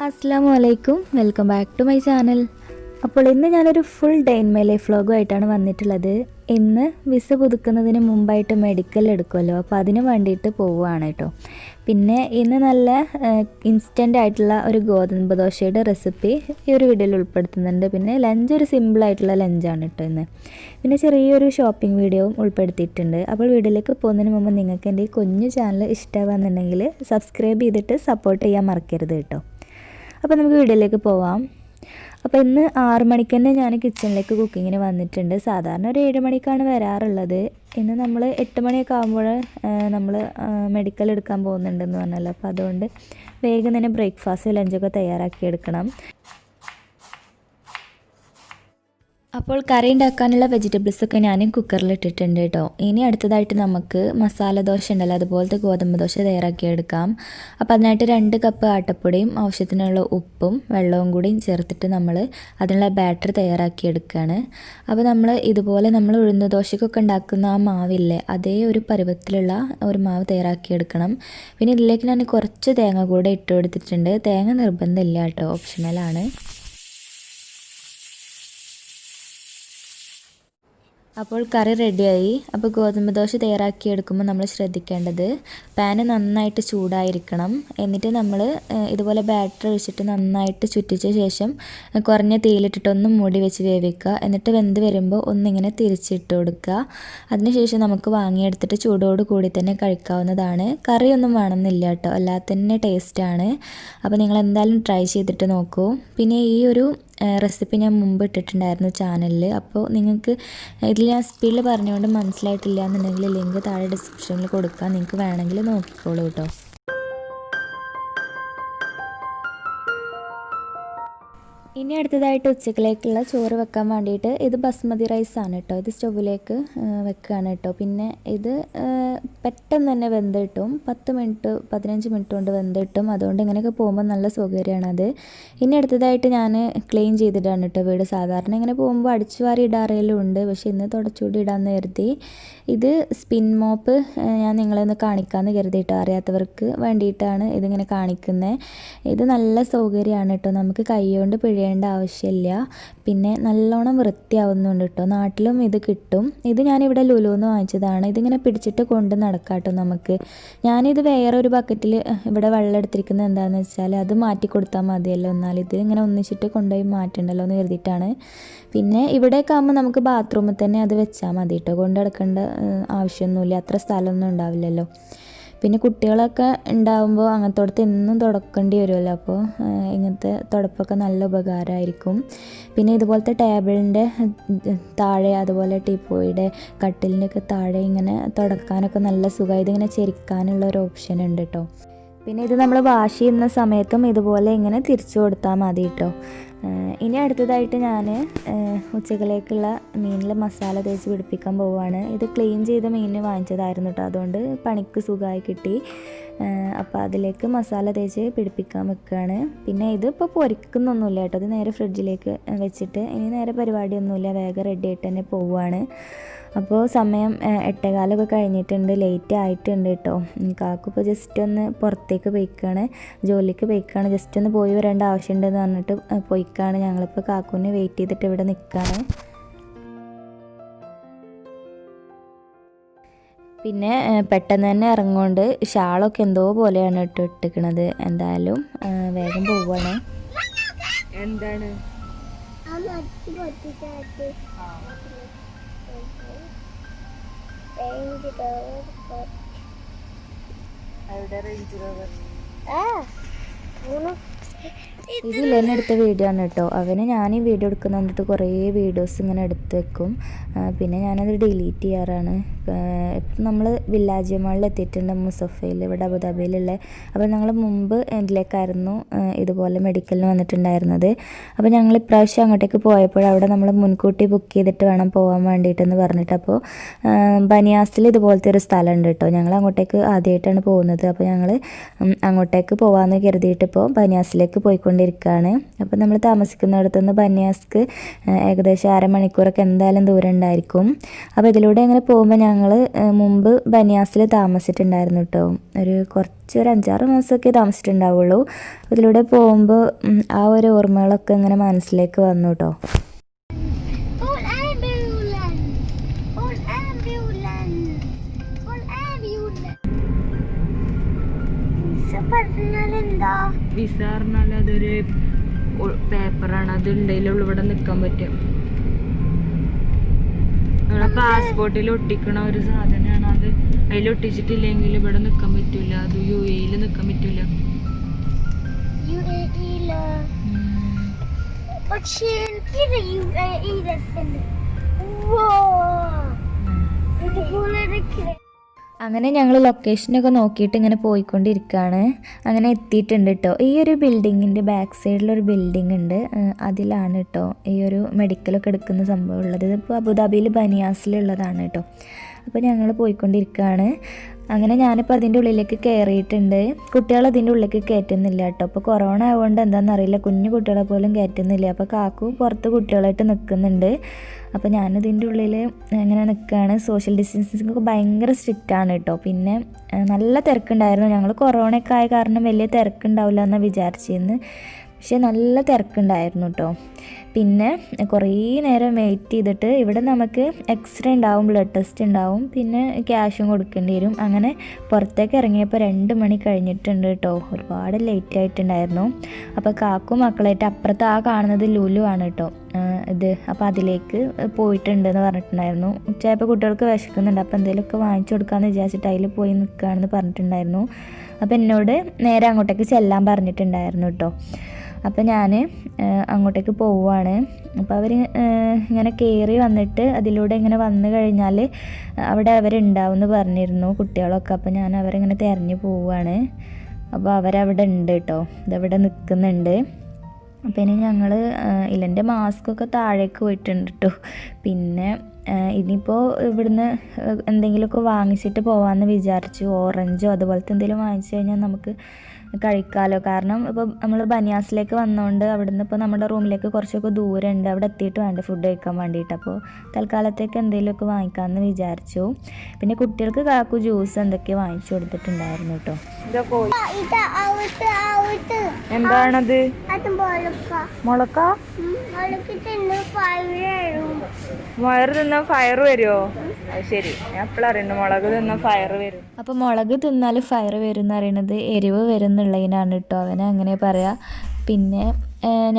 അസ്സലാമു അലൈക്കും, welcome back to my channel. അപ്പോൾ ഇന്ന് ഞാനൊരു full day in my life വ്ളോഗുമായിട്ടാണ് വന്നിട്ടുള്ളത്. ഇന്ന് വിസ പുതുക്കുന്നതിന് മുമ്പായിട്ട് മെഡിക്കൽ എടുക്കുമല്ലോ, അപ്പോൾ അതിന് വേണ്ടിയിട്ട് പോവുകയാണ് കേട്ടോ. പിന്നെ ഇന്ന് നല്ല ഇൻസ്റ്റൻ്റ് ആയിട്ടുള്ള ഒരു ഗോതമ്പ് ദോശയുടെ റെസിപ്പി ഈ ഒരു വീഡിയോയിൽ ഉൾപ്പെടുത്തുന്നുണ്ട്. പിന്നെ ലഞ്ച് ഒരു സിമ്പിളായിട്ടുള്ള ലഞ്ചാണ് കേട്ടോ ഇന്ന്. പിന്നെ ചെറിയൊരു ഷോപ്പിംഗ് വീഡിയോയും ഉൾപ്പെടുത്തിയിട്ടുണ്ട്. അപ്പോൾ വീഡിയോയിലേക്ക് പോകുന്നതിന് മുമ്പ് നിങ്ങൾക്ക് എൻ്റെ ഈ കുഞ്ഞു ചാനൽ ഇഷ്ടമാകുന്നുണ്ടെങ്കിൽ സബ്സ്ക്രൈബ് ചെയ്തിട്ട് സപ്പോർട്ട് ചെയ്യാൻ മറക്കരുത് കേട്ടോ. അപ്പോൾ നമുക്ക് വീഡിയോയിലേക്ക് പോവാം. അപ്പോൾ ഇന്ന് 6 മണിക്ക് തന്നെ ഞാൻ കിച്ചണിലേക്ക് കുക്കിങ്ങിന് വന്നിട്ടുണ്ട്. സാധാരണ ഒരു 7 മണിക്കാണ് വരാറുള്ളത്. ഇന്ന് നമ്മൾ 8 മണിയൊക്കെ ആകുമ്പോൾ നമ്മൾ മെഡിക്കൽ എടുക്കാൻ പോകുന്നുണ്ടെന്ന് പറഞ്ഞല്ലോ. അപ്പോൾ അതുകൊണ്ട് വേഗം തന്നെ ബ്രേക്ക്ഫാസ്റ്റ് ലഞ്ചൊക്കെ തയ്യാറാക്കി എടുക്കണം. അപ്പോൾ കറി ഉണ്ടാക്കാനുള്ള വെജിറ്റബിൾസൊക്കെ ഞാൻ കുക്കറിൽ ഇട്ടിട്ടുണ്ട് കേട്ടോ. ഇനി അടുത്തതായിട്ട് നമുക്ക് മസാല ദോശ ഉണ്ടല്ലോ, അതുപോലത്തെ ഗോതമ്പ് ദോശ തയ്യാറാക്കിയെടുക്കാം. അപ്പോൾ അതിനായിട്ട് 2 കപ്പ് ആട്ടപ്പൊടിയും ആവശ്യത്തിനുള്ള ഉപ്പും വെള്ളവും കൂടി ചേർത്തിട്ട് നമ്മൾ അതിനുള്ള ബാറ്റർ തയ്യാറാക്കിയെടുക്കുകയാണ്. അപ്പോൾ ഇതുപോലെ നമ്മൾ ഉഴുന്ന് ദോശയ്ക്കൊക്കെ ഉണ്ടാക്കുന്ന ആ മാവില്ലേ, അതേ ഒരു പരുവത്തിലുള്ള ഒരു മാവ് തയ്യാറാക്കിയെടുക്കണം. പിന്നെ ഇതിലേക്ക് ഞാൻ കുറച്ച് തേങ്ങ കൂടെ ഇട്ട് കൊടുത്തിട്ടുണ്ട്. തേങ്ങ നിർബന്ധമില്ല കേട്ടോ, ഓപ്ഷണലാണ്. അപ്പോൾ കറി റെഡിയായി. അപ്പോൾ ഗോതമ്പ് ദോശ തയ്യാറാക്കിയെടുക്കുമ്പോൾ നമ്മൾ ശ്രദ്ധിക്കേണ്ടത് പാന് നന്നായിട്ട് ചൂടായിരിക്കണം. എന്നിട്ട് നമ്മൾ ഇതുപോലെ ബാറ്റർ ഒഴിച്ചിട്ട് നന്നായിട്ട് ചുറ്റിച്ച ശേഷം കുറഞ്ഞ തീയിലിട്ടിട്ടൊന്ന് മൂടി വെച്ച് വേവിക്കുക. എന്നിട്ട് വെന്ത് വരുമ്പോൾ ഒന്നിങ്ങനെ തിരിച്ചിട്ട് കൊടുക്കുക. അതിനുശേഷം നമുക്ക് വാങ്ങിയെടുത്തിട്ട് ചൂടോട് കൂടി തന്നെ കഴിക്കാവുന്നതാണ്. കറിയൊന്നും വേണമെന്നില്ല കേട്ടോ, അല്ലാതെ തന്നെ ടേസ്റ്റാണ്. അപ്പോൾ നിങ്ങൾ എന്തായാലും ട്രൈ ചെയ്തിട്ട് നോക്കൂ. പിന്നെ ഈ ഒരു റെസിപ്പി ഞാൻ മുമ്പ് ഇട്ടിട്ടുണ്ടായിരുന്നു ചാനലിൽ. അപ്പോൾ നിങ്ങൾക്ക് ഇതിൽ ഞാൻ സ്പീഡിൽ പറഞ്ഞുകൊണ്ട് മനസ്സിലായിട്ടില്ല എന്നുണ്ടെങ്കിൽ ലിങ്ക് താഴെ ഡിസ്ക്രിപ്ഷനിൽ കൊടുക്കാം, നിങ്ങൾക്ക് വേണമെങ്കിൽ നോക്കിക്കോളൂ കേട്ടോ. ഇനി അടുത്തതായിട്ട് ഉച്ചക്കിലേക്കുള്ള ചോറ് വെക്കാൻ വേണ്ടിയിട്ട് ഇത് ബസ്മതി റൈസാണ് കേട്ടോ. ഇത് സ്റ്റൗവിലേക്ക് വെക്കുകയാണ് കേട്ടോ. പിന്നെ ഇത് പെട്ടെന്ന് തന്നെ വെന്ത് കിട്ടും, 10-15 മിനിറ്റ് കൊണ്ട് വെന്ത് കിട്ടും. അതുകൊണ്ട് ഇങ്ങനെയൊക്കെ പോകുമ്പോൾ നല്ല സൗകര്യമാണത്. ഇനി അടുത്തതായിട്ട് ഞാൻ ക്ലീൻ ചെയ്തിട്ടാണ് കേട്ടോ വീട്. സാധാരണ ഇങ്ങനെ പോകുമ്പോൾ അടിച്ചു വാരി ഇടാറേലും ഉണ്ട്, പക്ഷേ ഇന്ന് തുടച്ചുകൂടി ഇടാമെന്ന് കരുതി. ഇത് സ്പിൻ മോപ്പ് ഞാൻ നിങ്ങളെ കാണിക്കാമെന്ന് കരുതിയിട്ട്, അറിയാത്തവർക്ക് വേണ്ടിയിട്ടാണ് ഇതിങ്ങനെ കാണിക്കുന്നത്. ഇത് നല്ല സൗകര്യമാണ് കേട്ടോ, നമുക്ക് കൈകൊണ്ട് പിഴയേണ്ട ആവശ്യമില്ല. പിന്നെ നല്ലോണം വൃത്തിയാവുന്നുണ്ട് കേട്ടോ. നാട്ടിലും ഇത് കിട്ടും. ഇത് ഞാനിവിടെ ലുലുന്ന് വാങ്ങിച്ചതാണ്. ഇതിങ്ങനെ പിടിച്ചിട്ട് കൊണ്ട് നടക്കാം കേട്ടോ നമുക്ക്. ഞാനിത് വേറൊരു ബക്കറ്റിൽ ഇവിടെ വെള്ളം എടുത്തിരിക്കുന്നത് എന്താണെന്ന് വെച്ചാൽ അത് മാറ്റി കൊടുത്താൽ മതിയല്ലോ, എന്നാൽ ഇത് ഇങ്ങനെ ഒന്നിച്ചിട്ട് കൊണ്ടുപോയി മാറ്റണ്ടല്ലോ എന്ന് കരുതിയിട്ടാണ്. പിന്നെ ഇവിടെയൊക്കെ ആകുമ്പോൾ നമുക്ക് ബാത്റൂമിൽ തന്നെ അത് വെച്ചാൽ മതി കേട്ടോ, കൊണ്ട് നടക്കേണ്ട ആവശ്യമൊന്നുമില്ല, അത്ര സ്ഥലമൊന്നും ഉണ്ടാവില്ലല്ലോ. പിന്നെ കുട്ടികളൊക്കെ ഉണ്ടാകുമ്പോൾ അങ്ങനത്തോടത്ത് എന്നും തുടക്കേണ്ടി വരുമല്ലോ, അപ്പോൾ ഇങ്ങനത്തെ തുടപ്പൊക്കെ നല്ല ഉപകാരമായിരിക്കും. പിന്നെ ഇതുപോലത്തെ ടേബിളിൻ്റെ താഴെ, അതുപോലെ ടീപ്പോയുടെ കട്ടിലിൻ്റെയൊക്കെ താഴെ ഇങ്ങനെ തുടക്കാനൊക്കെ നല്ല സുഖമായി. ഇതിങ്ങനെ ചെരിക്കാനുള്ള ഒരു ഓപ്ഷൻ ഉണ്ട് കേട്ടോ. പിന്നെ ഇത് നമ്മൾ വാഷ് ചെയ്യുന്ന സമയത്തും ഇതുപോലെ ഇങ്ങനെ തിരിച്ചു കൊടുത്താൽ മതി കേട്ടോ. ഇനി അടുത്തതായിട്ട് ഞാൻ ഉച്ചക്കിലേക്കുള്ള മീനിൽ മസാല തേച്ച് പിടിപ്പിക്കാൻ പോവുകയാണ്. ഇത് ക്ലീൻ ചെയ്ത മീൻ വാങ്ങിച്ചതായിരുന്നു കേട്ടോ, അതുകൊണ്ട് പണിക്ക് സുഖമായി കിട്ടി. അപ്പോൾ അതിലേക്ക് മസാല തേച്ച് പിടിപ്പിക്കാൻ വെക്കുകയാണ്. പിന്നെ ഇതിപ്പോൾ പൊരിക്കുന്നൊന്നുമില്ല കേട്ടോ, ഇത് നേരെ ഫ്രിഡ്ജിലേക്ക് വെച്ചിട്ട് ഇനി നേരെ പരിപാടിയൊന്നുമില്ല, വേഗം റെഡി ആയിട്ട് തന്നെ പോവുകയാണ്. അപ്പോൾ സമയം 8:15 കഴിഞ്ഞിട്ടുണ്ട്, ലേറ്റ് ആയിട്ടുണ്ട് കേട്ടോ. കാക്കിപ്പോൾ ജസ്റ്റ് ഒന്ന് പുറത്തേക്ക് പോയിക്കാണ്, ജോലിക്ക് പോയിക്കാണ്, ജസ്റ്റ് ഒന്ന് പോയി വരേണ്ട ആവശ്യമുണ്ടെന്ന് പറഞ്ഞിട്ട് പോയിക്കാണ്. ഞങ്ങളിപ്പോൾ കാക്കുവിനെ വെയിറ്റ് ചെയ്തിട്ട് ഇവിടെ നിൽക്കുകയാണ്. പിന്നെ പെട്ടെന്ന് തന്നെ ഇറങ്ങുകൊണ്ട് ഷാളൊക്കെ എന്തോ പോലെയാണ് ഇട്ടിരിക്കണത്. എന്തായാലും വേഗം പോവുകയാണ്. എന്താണ് ഇത് ഇല്ലെന്നെ എടുത്ത വീഡിയോ ആണ് കേട്ടോ. അവന് ഞാൻ ഈ വീഡിയോ എടുക്കുന്ന കണ്ടിട്ട് കുറേ വീഡിയോസ് ഇങ്ങനെ എടുത്ത് വെക്കും, പിന്നെ ഞാനത് ഡിലീറ്റ് ചെയ്യാറാണ്. ഇപ്പം നമ്മൾ വില്ലാജ് മാളിൽ എത്തിയിട്ടുണ്ട്, മുസഫയിൽ, ഇവിടെ അബുദാബിയിലുള്ള. അപ്പോൾ ഞങ്ങൾ മുമ്പ് ഇതിലേക്കായിരുന്നു ഇതുപോലെ മെഡിക്കലിന് വന്നിട്ടുണ്ടായിരുന്നത്. അപ്പോൾ ഞങ്ങൾ ഇപ്രാവശ്യം അങ്ങോട്ടേക്ക് പോയപ്പോൾ അവിടെ നമ്മൾ മുൻകൂട്ടി ബുക്ക് ചെയ്തിട്ട് വേണം പോകാൻ വേണ്ടിയിട്ടെന്ന് പറഞ്ഞിട്ട്, അപ്പോൾ ബനിയാസിൽ ഇതുപോലത്തെ ഒരു സ്ഥലമുണ്ട് കേട്ടോ. ഞങ്ങൾ അങ്ങോട്ടേക്ക് ആദ്യമായിട്ടാണ് പോകുന്നത്. അപ്പോൾ ഞങ്ങൾ അങ്ങോട്ടേക്ക് പോകാമെന്ന് കരുതിയിട്ട് ഇപ്പോൾ ബനിയാസിലേക്ക് ബനിയാസിലേക്ക് പോയിക്കൊണ്ടിരിക്കുകയാണ്. അപ്പോൾ നമ്മൾ താമസിക്കുന്നിടത്തുനിന്ന് ബനിയാസ്ക്ക് ഏകദേശം അരമണിക്കൂറൊക്കെ എന്തായാലും ദൂരം ഉണ്ടായിരിക്കും. അപ്പോൾ ഇതിലൂടെ അങ്ങനെ പോകുമ്പോൾ ഞങ്ങൾ മുമ്പ് ബനിയാസിൽ താമസിച്ചിട്ടുണ്ടായിരുന്നു കേട്ടോ. ഒരു 5-6 മാസമൊക്കെ താമസിച്ചിട്ടുണ്ടാവുള്ളൂ. ഇതിലൂടെ പോകുമ്പോൾ ആ ഒരു ഓർമ്മകളൊക്കെ ഇങ്ങനെ മനസ്സിലേക്ക് വന്നു കേട്ടോ. വിസ പറഞ്ഞാൽ അതൊരു പേപ്പറാണ്, അത് ഉണ്ടെങ്കിലുള്ള ഇവിടെ നിൽക്കാൻ പറ്റും. നമ്മളെ പാസ്പോർട്ടിൽ ഒട്ടിക്കണ ഒരു സാധനമാണ് അത്. അതിൽ ഒട്ടിച്ചിട്ടില്ലെങ്കിൽ ഇവിടെ നിൽക്കാൻ പറ്റൂല. അത് UAE നിൽക്കാൻ പറ്റൂല. അങ്ങനെ ഞങ്ങൾ ലൊക്കേഷനൊക്കെ നോക്കിയിട്ട് ഇങ്ങനെ പോയിക്കൊണ്ടിരിക്കുകയാണ്. അങ്ങനെ എത്തിയിട്ടുണ്ട് കേട്ടോ. ഈ ഒരു ബിൽഡിങ്ങിൻ്റെ ബാക്ക് സൈഡിലൊരു ബിൽഡിംഗ് ഉണ്ട്. അതിലാണ് കേട്ടോ ഈ ഒരു മെഡിക്കലൊക്കെ എടുക്കുന്ന സംഭവം ഉള്ളത്. ഇതിപ്പോൾ അബുദാബിയിൽ ബനിയാസിലുള്ളതാണ് കേട്ടോ. അപ്പോൾ ഞങ്ങൾ പോയിക്കൊണ്ടിരിക്കുകയാണ്. അങ്ങനെ ഞാനിപ്പോൾ അതിൻ്റെ ഉള്ളിലേക്ക് കയറിയിട്ടുണ്ട്. കുട്ടികൾ അതിൻ്റെ ഉള്ളിലേക്ക് കയറ്റുന്നില്ല കേട്ടോ. അപ്പോൾ കൊറോണ ആയതുകൊണ്ട് എന്താണെന്നറിയില്ല, കുഞ്ഞു കുട്ടികളെ പോലും കയറ്റുന്നില്ല. അപ്പോൾ കാക്കു പുറത്ത് കുട്ടികളായിട്ട് നിൽക്കുന്നുണ്ട്. അപ്പോൾ ഞാനിതിൻ്റെ ഉള്ളിൽ ഇങ്ങനെ നിൽക്കുകയാണ്. സോഷ്യൽ ഡിസ്റ്റൻസിങ് ഒക്കെ ഭയങ്കര സ്ട്രിക്റ്റാണ് കേട്ടോ. പിന്നെ നല്ല തിരക്കുണ്ടായിരുന്നു. ഞങ്ങൾ കൊറോണയൊക്കെ ആയ കാരണം വലിയ തിരക്കുണ്ടാവില്ല എന്നാണ് വിചാരിച്ചിരുന്നു. പക്ഷേ നല്ല തിരക്കുണ്ടായിരുന്നു കേട്ടോ. പിന്നെ കുറേ നേരം വെയിറ്റ് ചെയ്തിട്ട് ഇവിടെ നമുക്ക് എക്സ്റേ ഉണ്ടാവും, ബ്ലഡ് ടെസ്റ്റ് ഉണ്ടാവും, പിന്നെ ക്യാഷും കൊടുക്കേണ്ടി വരും. അങ്ങനെ പുറത്തേക്ക് ഇറങ്ങിയപ്പോൾ 2 മണി കഴിഞ്ഞിട്ടുണ്ട് കേട്ടോ. ഒരുപാട് ലേറ്റ് ആയിട്ടുണ്ടായിരുന്നു. അപ്പോൾ കാക്കും മക്കളായിട്ട് അപ്പുറത്ത് ആ കാണുന്നത് ലുലു ആണ് കേട്ടോ ഇത്. അപ്പോൾ അതിലേക്ക് പോയിട്ടുണ്ടെന്ന് പറഞ്ഞിട്ടുണ്ടായിരുന്നു. ഉച്ചയായപ്പോൾ കുട്ടികൾക്ക് വിശക്കുന്നുണ്ട്, അപ്പോൾ എന്തെങ്കിലുമൊക്കെ വാങ്ങിച്ചു കൊടുക്കാമെന്ന് വിചാരിച്ചിട്ട് അതിൽ പോയി നിൽക്കുകയാണെന്ന് പറഞ്ഞിട്ടുണ്ടായിരുന്നു. അപ്പോൾ എന്നോട് നേരെ അങ്ങോട്ടേക്ക് ചെല്ലാൻ പറഞ്ഞിട്ടുണ്ടായിരുന്നു കേട്ടോ. അപ്പോൾ ഞാൻ അങ്ങോട്ടേക്ക് പോവുകയാണ്. അപ്പോൾ അവർ ഇങ്ങനെ കയറി വന്നിട്ട് അതിലൂടെ ഇങ്ങനെ വന്നു കഴിഞ്ഞാൽ അവിടെ അവരുണ്ടാവുമെന്ന് പറഞ്ഞിരുന്നു കുട്ടികളൊക്കെ. അപ്പോൾ ഞാൻ അവരിങ്ങനെ തിരഞ്ഞു പോവുകയാണ്. അപ്പോൾ അവരവിടെ ഉണ്ട് കേട്ടോ, ഇതവിടെ നിൽക്കുന്നുണ്ട്. അപ്പോൾ ഇനി ഞങ്ങൾ ഇല്ലെൻ്റെ മാസ്കൊക്കെ താഴേക്ക് പോയിട്ടുണ്ട് കേട്ടോ. പിന്നെ ഇനിയിപ്പോൾ ഇവിടുന്ന് എന്തെങ്കിലുമൊക്കെ വാങ്ങിച്ചിട്ട് പോകാമെന്ന് വിചാരിച്ചു. ഓറഞ്ചോ അതുപോലത്തെ എന്തെങ്കിലും വാങ്ങിച്ചു കഴിഞ്ഞാൽ നമുക്ക് കഴിക്കാമല്ലോ. കാരണം ഇപ്പോൾ നമ്മൾ ബനിയാസിലേക്ക് വന്നതുകൊണ്ട് അവിടുന്ന് ഇപ്പോൾ നമ്മുടെ റൂമിലേക്ക് കുറച്ചൊക്കെ ദൂരമുണ്ട്. അവിടെ എത്തിയിട്ട് വേണ്ട ഫുഡ് കഴിക്കാൻ വേണ്ടിയിട്ട്. അപ്പോൾ തൽക്കാലത്തേക്ക് എന്തെങ്കിലുമൊക്കെ വാങ്ങിക്കാമെന്ന് വിചാരിച്ചു. പിന്നെ കുട്ടികൾക്ക് കാക്കു ജ്യൂസ് എന്തൊക്കെയോ വാങ്ങിച്ചു കൊടുത്തിട്ടുണ്ടായിരുന്നു കേട്ടോ. എന്താണത്? മുളക്ക. മുളക് തിന്നാൽ ഫയർ വരുമോ? അത് ശരി, ഞാൻ എപ്പോഴറിയുന്നു മുളക് തിന്നാൽ ഫയർ വരും. അപ്പോൾ മുളക് തിന്നാൽ ഫയർ വരും എന്ന് പറയുന്നത് എരിവ് വരുന്നുള്ളതിനാണ് കേട്ടോ, അവനെ അങ്ങനെ പറയാം. പിന്നെ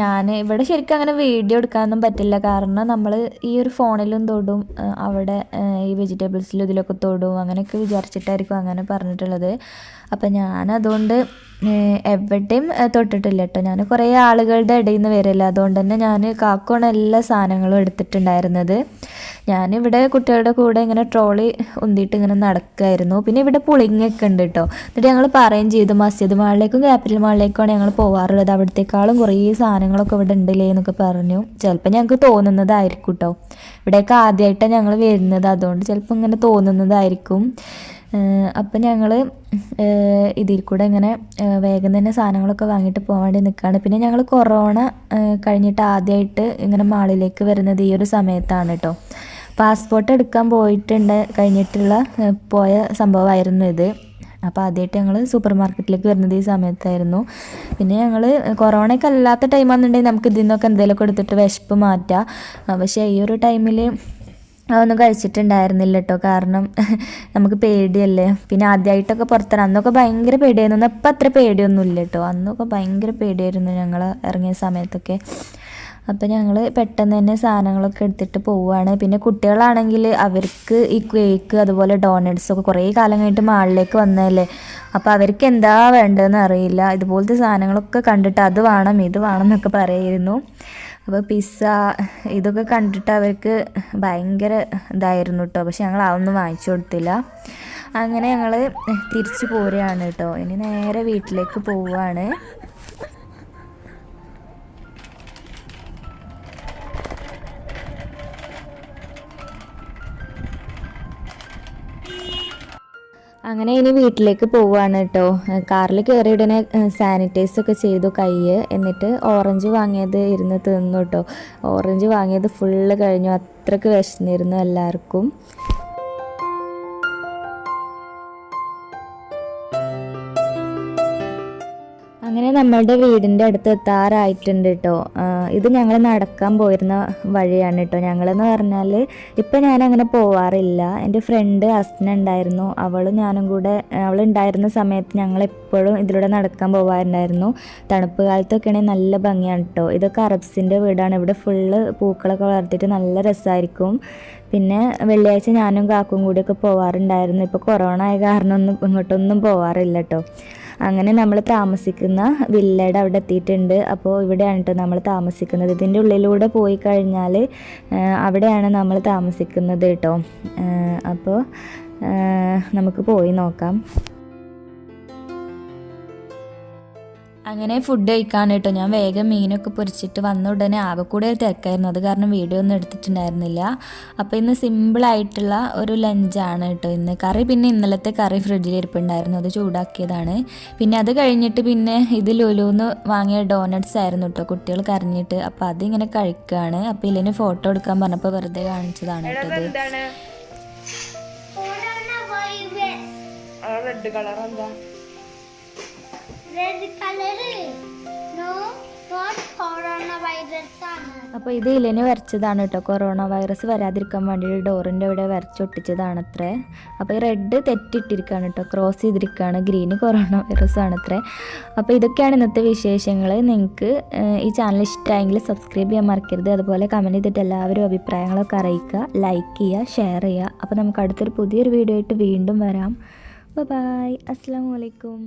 ഞാൻ ഇവിടെ ശരിക്കും അങ്ങനെ വീഡിയോ എടുക്കാനൊന്നും പറ്റില്ല. കാരണം നമ്മൾ ഈ ഒരു ഫോണിലും തൊടും, അവിടെ ഈ വെജിറ്റബിൾസിലും ഇതിലൊക്കെ തൊടും, അങ്ങനെയൊക്കെ വിചാരിച്ചിട്ടായിരിക്കും അങ്ങനെ പറഞ്ഞിട്ടുള്ളത്. അപ്പം ഞാനതുകൊണ്ട് എവിടെയും തൊട്ടിട്ടില്ല കേട്ടോ. ഞാൻ കുറേ ആളുകളുടെ ഇടയിൽ നിന്ന് വരില്ല, അതുകൊണ്ട് തന്നെ ഞാൻ കാക്കോണ് എല്ലാ സാധനങ്ങളും എടുത്തിട്ടുണ്ടായിരുന്നത്. ഞാനിവിടെ കുട്ടികളുടെ കൂടെ ഇങ്ങനെ ട്രോളി ഉന്തിയിട്ട് ഇങ്ങനെ നടക്കുമായിരുന്നു. പിന്നെ ഇവിടെ പുളിങ്ങൊക്കെ ഉണ്ട് കേട്ടോ. എന്നിട്ട് ഞങ്ങൾ പറയുകയും ചെയ്തു മസ്ജിദ് മാളിലേക്കും ക്യാപിറ്റൽ മാളിലേക്കുമാണ് ഞങ്ങൾ പോകാറുള്ളത്, അവിടത്തേക്കാളും കുറേ സാധനങ്ങളൊക്കെ ഇവിടെ ഉണ്ടല്ലേ എന്നൊക്കെ പറഞ്ഞു. ചിലപ്പോൾ ഞങ്ങൾക്ക് തോന്നുന്നതായിരിക്കും കേട്ടോ, ഇവിടെയൊക്കെ ആദ്യമായിട്ടാണ് ഞങ്ങൾ വരുന്നത്, അതുകൊണ്ട് ചിലപ്പോൾ ഇങ്ങനെ തോന്നുന്നതായിരിക്കും. അപ്പം ഞങ്ങൾ ഇതിൽ കൂടെ ഇങ്ങനെ വേഗം തന്നെ സാധനങ്ങളൊക്കെ വാങ്ങിയിട്ട് പോകാൻ വേണ്ടി നിൽക്കുകയാണ്. പിന്നെ ഞങ്ങൾ കൊറോണ കഴിഞ്ഞിട്ട് ആദ്യമായിട്ട് ഇങ്ങനെ മാളിലേക്ക് വരുന്നത് ഈ ഒരു സമയത്താണ് കേട്ടോ. പാസ്പോർട്ട് എടുക്കാൻ കഴിഞ്ഞിട്ടുള്ള പോയ സംഭവമായിരുന്നു ഇത്. അപ്പോൾ ആദ്യമായിട്ട് ഞങ്ങൾ സൂപ്പർ മാർക്കറ്റിലേക്ക് വരുന്നത് ഈ സമയത്തായിരുന്നു. പിന്നെ ഞങ്ങൾ കൊറോണയൊക്കെ അല്ലാത്ത ടൈമാണെന്നുണ്ടെങ്കിൽ നമുക്ക് ഇതിൽ നിന്നൊക്കെ എന്തെങ്കിലുമൊക്കെ എടുത്തിട്ട് വിശപ്പ് മാറ്റാം. പക്ഷേ ഈ ഒരു ടൈമിൽ അതൊന്നും കഴിച്ചിട്ടുണ്ടായിരുന്നില്ല കേട്ടോ, കാരണം നമുക്ക് പേടിയല്ലേ. പിന്നെ ആദ്യമായിട്ടൊക്കെ പുറത്തിറങ്ങാം, അന്നൊക്കെ ഭയങ്കര പേടിയായിരുന്നു. അപ്പം അത്ര പേടിയൊന്നുമില്ല കേട്ടോ, അന്നൊക്കെ ഭയങ്കര പേടിയായിരുന്നു ഞങ്ങൾ ഇറങ്ങിയ സമയത്തൊക്കെ. അപ്പോൾ ഞങ്ങൾ പെട്ടെന്ന് തന്നെ സാധനങ്ങളൊക്കെ എടുത്തിട്ട് പോവുകയാണ്. പിന്നെ കുട്ടികളാണെങ്കിൽ അവർക്ക് ഈ കേക്ക് അതുപോലെ ഡോണറ്റ്സൊക്കെ കുറേ കാലം കഴിഞ്ഞിട്ട് മാളിലേക്ക് വന്നതല്ലേ, അപ്പോൾ അവർക്ക് എന്താ വേണ്ടതെന്ന് അറിയില്ല. ഇതുപോലത്തെ സാധനങ്ങളൊക്കെ കണ്ടിട്ട് അത് വേണം ഇത് വേണം എന്നൊക്കെ പറയായിരുന്നു. അപ്പോൾ പിസ്സ ഇതൊക്കെ കണ്ടിട്ട് അവർക്ക് ഭയങ്കര ഇതായിരുന്നു കേട്ടോ. പക്ഷെ ഞങ്ങൾ അതൊന്നും വാങ്ങിച്ചു കൊടുത്തില്ല. അങ്ങനെ ഞങ്ങൾ തിരിച്ചു പോരുകയാണ് കേട്ടോ. ഇനി നേരെ വീട്ടിലേക്ക് പോവുകയാണ്. അങ്ങനെ ഇനി വീട്ടിലേക്ക് പോവുകയാണ് കേട്ടോ. കാറിൽ കയറി ഉടനെ സാനിറ്റൈസൊക്കെ ചെയ്തു കൈ. എന്നിട്ട് ഓറഞ്ച് വാങ്ങിയത് ഇരുന്ന് തിന്നു കേട്ടോ. ഓറഞ്ച് വാങ്ങിയത് ഫുള്ള് കഴിഞ്ഞു, അത്രയ്ക്ക് വിശന്നിരുന്നു എല്ലാവർക്കും. അങ്ങനെ നമ്മളുടെ വീടിൻ്റെ അടുത്ത് എത്താറായിട്ടുണ്ട് കേട്ടോ. ഇത് ഞങ്ങൾ നടക്കാൻ പോയിരുന്ന വഴിയാണ് കേട്ടോ. ഞങ്ങളെന്ന് പറഞ്ഞാൽ ഇപ്പം ഞാനങ്ങനെ പോവാറില്ല. എൻ്റെ ഫ്രണ്ട് ഹസ്ന ഉണ്ടായിരുന്നു, അവളും ഞാനും കൂടെ, അവളുണ്ടായിരുന്ന സമയത്ത് ഞങ്ങളെപ്പോഴും ഇതിലൂടെ നടക്കാൻ പോകാറുണ്ടായിരുന്നു. തണുപ്പ് കാലത്തൊക്കെ ആണെങ്കിൽ നല്ല ഭംഗിയാണ് കേട്ടോ. ഇതൊക്കെ അറബ്സിൻ്റെ വീടാണ്. ഇവിടെ ഫുള്ള് പൂക്കളൊക്കെ വളർത്തിയിട്ട് നല്ല രസമായിരിക്കും. പിന്നെ വെള്ളിയാഴ്ച ഞാനും കാക്കും കൂടിയൊക്കെ പോവാറുണ്ടായിരുന്നു. ഇപ്പോൾ കൊറോണ ആയ കാരണം ഇങ്ങോട്ടൊന്നും പോവാറില്ല കേട്ടോ. അങ്ങനെ നമ്മൾ താമസിക്കുന്ന വില്ലയുടെ അവിടെ എത്തിയിട്ടുണ്ട്. അപ്പോൾ ഇവിടെയാണ് കേട്ടോ നമ്മൾ താമസിക്കുന്നത്. ഇതിൻ്റെ ഉള്ളിലൂടെ പോയി കഴിഞ്ഞാൽ അവിടെയാണ് നമ്മൾ താമസിക്കുന്നത് കേട്ടോ. അപ്പോൾ നമുക്ക് പോയി നോക്കാം. അങ്ങനെ ഫുഡ് കഴിക്കാൻ കേട്ടോ. ഞാൻ വേഗം മീനൊക്കെ പൊരിച്ചിട്ട് വന്ന ഉടനെ ആകെ കൂടെ ഒരു തിരക്കായിരുന്നു, അത് കാരണം വീഡിയോ ഒന്നും എടുത്തിട്ടുണ്ടായിരുന്നില്ല. അപ്പോൾ ഇന്ന് സിമ്പിളായിട്ടുള്ള ഒരു ലഞ്ചാണ് കേട്ടോ ഇന്ന്. കറി പിന്നെ ഇന്നലത്തെ കറി ഫ്രിഡ്ജിൽ ഇരിപ്പുണ്ടായിരുന്നു, അത് ചൂടാക്കിയതാണ്. പിന്നെ അത് കഴിഞ്ഞിട്ട് പിന്നെ ഇത് ലുലുന്ന് വാങ്ങിയ ഡോനട്ട്സ് ആയിരുന്നു കേട്ടോ, കുട്ടികൾ കരഞ്ഞിട്ട്. അപ്പോൾ അതിങ്ങനെ കഴിക്കുകയാണ്. അപ്പോൾ ഇതിന് ഫോട്ടോ എടുക്കാൻ പറഞ്ഞപ്പോൾ വെറുതെ കാണിച്ചതാണ് കേട്ടോ ഇത്. റെഡ് കളർ എന്താ? അപ്പോൾ ഇത് ഇലന് വരച്ചതാണ് കേട്ടോ. കൊറോണ വൈറസ് വരാതിരിക്കാൻ വേണ്ടിയിട്ട് ഡോറിൻ്റെ ഇവിടെ വരച്ചൊട്ടിച്ചതാണത്രേ. അപ്പോൾ ഈ റെഡ് തെറ്റിട്ടിരിക്കുകയാണ് കേട്ടോ, ക്രോസ് ചെയ്തിരിക്കുകയാണ്. ഗ്രീന് കൊറോണ വൈറസ് ആണത്രേ. അപ്പോൾ ഇതൊക്കെയാണ് ഇന്നത്തെ വിശേഷങ്ങൾ. നിങ്ങൾക്ക് ഈ ചാനൽ ഇഷ്ടമായെങ്കിൽ സബ്സ്ക്രൈബ് ചെയ്യാൻ മറക്കരുത്. അതുപോലെ കമൻറ്റ് ചെയ്തിട്ട് എല്ലാവരും അഭിപ്രായങ്ങളൊക്കെ അറിയിക്കുക, ലൈക്ക് ചെയ്യുക, ഷെയർ ചെയ്യുക. അപ്പോൾ നമുക്ക് അടുത്തൊരു പുതിയൊരു വീഡിയോ ആയിട്ട് വീണ്ടും വരാം. ബൈ, അസ്സലാമു അലൈക്കും.